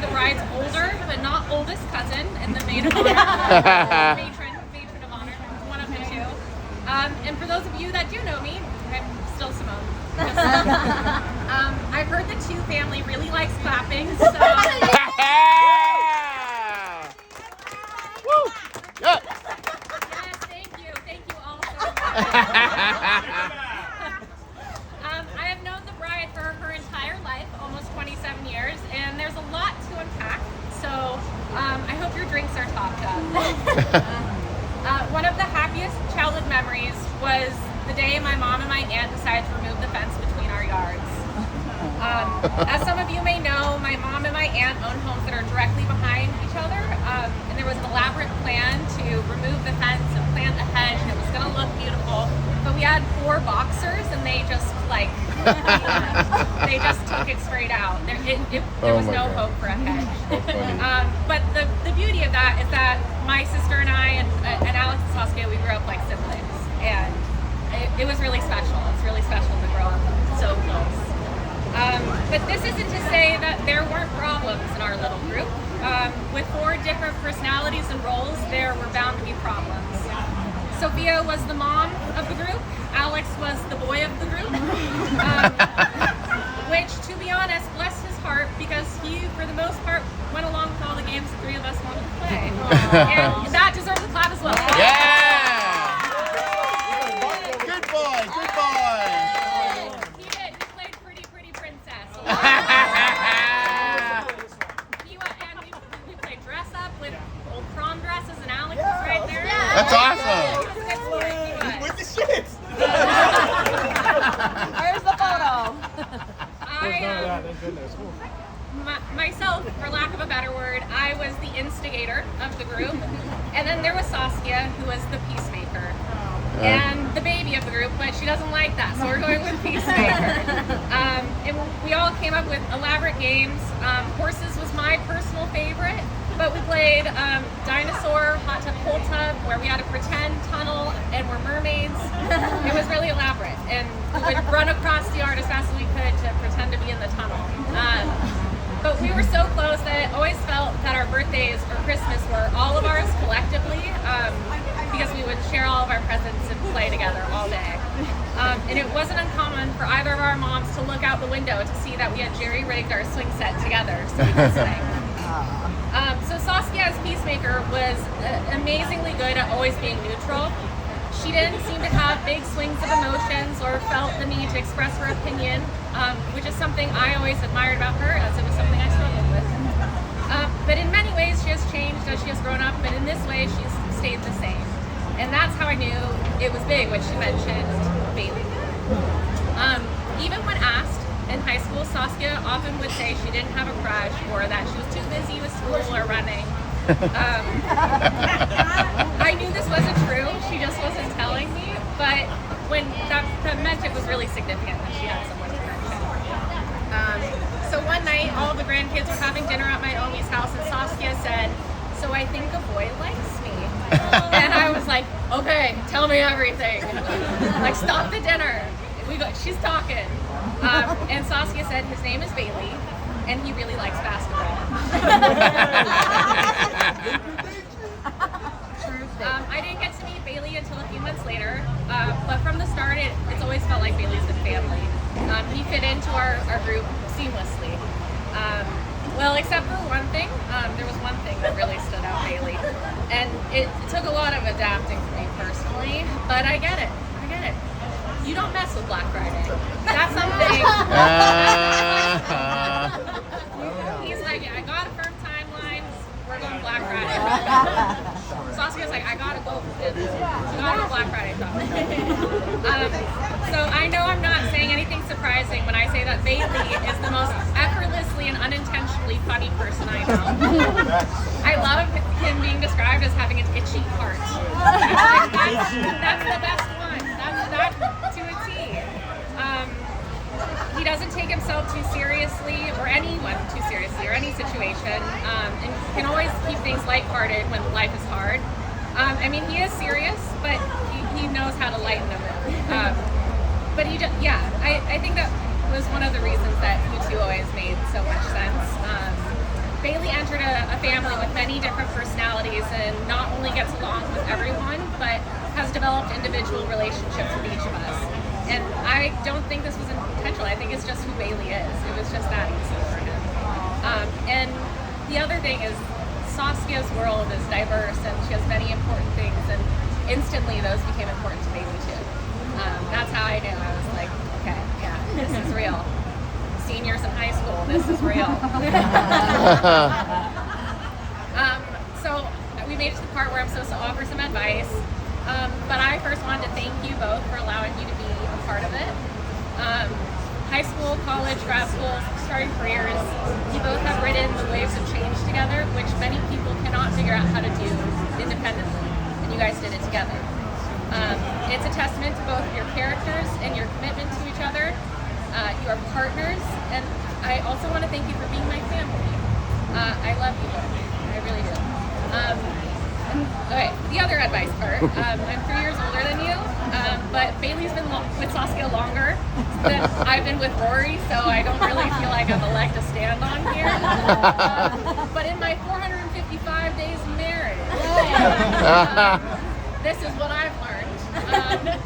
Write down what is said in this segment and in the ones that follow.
the bride's older but not oldest cousin and the maid of honor. matron of honor, one of the two. And for those of you that do know me, I'm still Simone. I've heard the two family really likes clapping, so. Woo! Yeah. Yes, thank you all so much. I have known the bride for her entire life, almost 27 years, and there's a lot to unpack, so I hope your drinks are topped up. One of the happiest childhood memories was the day my mom and my aunt decided to remove the fence between our yards. As some of you may know, my mom and my aunt own homes that are directly behind each other, and there was an elaborate plan to remove the fence and plant a hedge, and it was going to look beautiful. But we had 4 boxers, and they just they just took it straight out. There was no hope for a hedge. But the beauty of that is that my sister and I and Alex and Saskia, we grew up like siblings, and it was really special. It's really special to grow up so close. But this isn't to say that there weren't problems in our little group. With 4 different personalities and roles, there were bound to be problems. Sophia was the mom of the group. Alex was the boy of the group. Which, to be honest, bless his heart, because he, for the most part, went along with all the games the 3 of us wanted to play. And that deserves a clap as well. Yeah! Good boy, good boy! He did. He played pretty princess. We played dress up with old prom dresses, and Alex was right there. That's awesome! With the shit! Where's the photo? Myself, for lack of a better word, I was the instigator of the group, and then there was Saskia, who was the peacemaker, and the baby of the group, but she doesn't like that, so we're going with peacemaker. And we all came up with elaborate games. Horses was my personal favorite, but we played dinosaur, hot tub, cold tub, where we had to pretend tunnel and we're mermaids. It was really elaborate, and we would run across the yard as fast as we could to pretend to be in the tunnel. But we were so close that it always felt that our birthdays or Christmas were all of ours collectively, because we would share all of our presents and play together all day. And it wasn't uncommon for either of our moms to look out the window to see that we had jerry-rigged our swing set together so we could swing. So Saskia as peacemaker was amazingly good at always being neutral. She didn't seem to have big swings of emotions or felt the need to express her opinion, which is something I always admired about her, as it was something I struggled with. But in many ways she has changed as she has grown up, but in this way she's stayed the same. And that's how I knew it was big when she mentioned Bailey. Even when asked in high school, Saskia often would say she didn't have a crush or that she was too busy with school or running. I knew this wasn't true, she just wasn't telling me, but when that meant it was really significant that she had someone to mention. So one night, all the grandkids were having dinner at my Omi's house, and Saskia said, "So I think a boy likes me." And I was like, "Okay, tell me everything." Like, stop the dinner. She's talking. And Saskia said his name is Bailey, and he really likes basketball. I didn't get to meet Bailey until a few months later, but from the start, it's always felt like Bailey's been family. He fit into our group seamlessly. Well, except for one thing, there was one thing that really stood out, Bailey. And it took a lot of adapting for me personally, but I get it. You don't mess with Black Friday. That's something. He's like, I got a firm timeline. We're going Black Friday. Saskia's like, I gotta go. We gotta go Black Friday shopping. So I know I'm not saying anything surprising when I say that Bailey is the most effortlessly and unintentionally funny person I know. I love him being described as having an itchy heart. That's the best one. That to a T. He doesn't take himself too seriously, or anyone too seriously, or any situation, and can always keep things lighthearted when life is hard. I mean, he is serious, but he knows how to lighten the mood. But he just, I think that was one of the reasons that you two always made so much sense. Bailey entered a family with many different personalities and not only gets along with everyone, but has developed individual relationships with each of us. And I don't think this was intentional. I think it's just who Bailey is. It was just that easy for him. And the other thing is Saskia's world is diverse and she has many important things, and instantly those became important to Bailey too. That's how I knew. I was like, okay, yeah, this is real. Seniors in high school, this is real. So we made it to the part where I'm supposed to offer some advice. But I first wanted to thank you both for allowing me to be a part of it. High school, college, grad school, starting careers, you both have ridden the waves of change together, which many people cannot figure out how to do independently, and you guys did it together. It's a testament to both your characters and your commitment to each other. You are partners, and I also want to thank you for being my family. I love you both. I really do. Okay, the other advice part. I'm 3 years older than you, but Bailey's been with Saskia longer than I've been with Rory, so I don't really feel like I'm a leg to stand on here. But in my 455 days of marriage, this is what I've learned.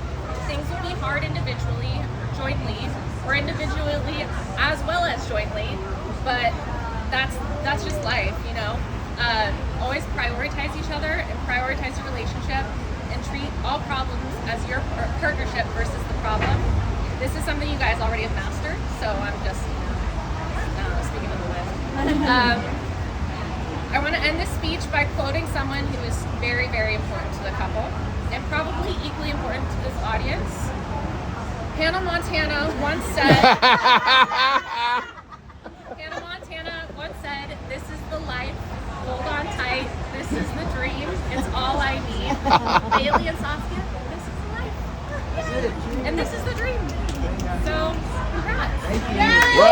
Things will be hard individually, jointly, or individually as well as jointly, but that's just life, you know. Always prioritize each other and prioritize your relationship and treat all problems as your partnership versus the problem. This is something you guys already have mastered, so I'm just speaking of the wind. I want to end this speech by quoting someone who is very, very important to the couple and probably equally important to this audience. Hannah Montana once said, "This is the life. Hold on tight. This is the dream. It's all I need." Bailey and Saskia, this is the life. And this is the dream. So, congrats. Whoa!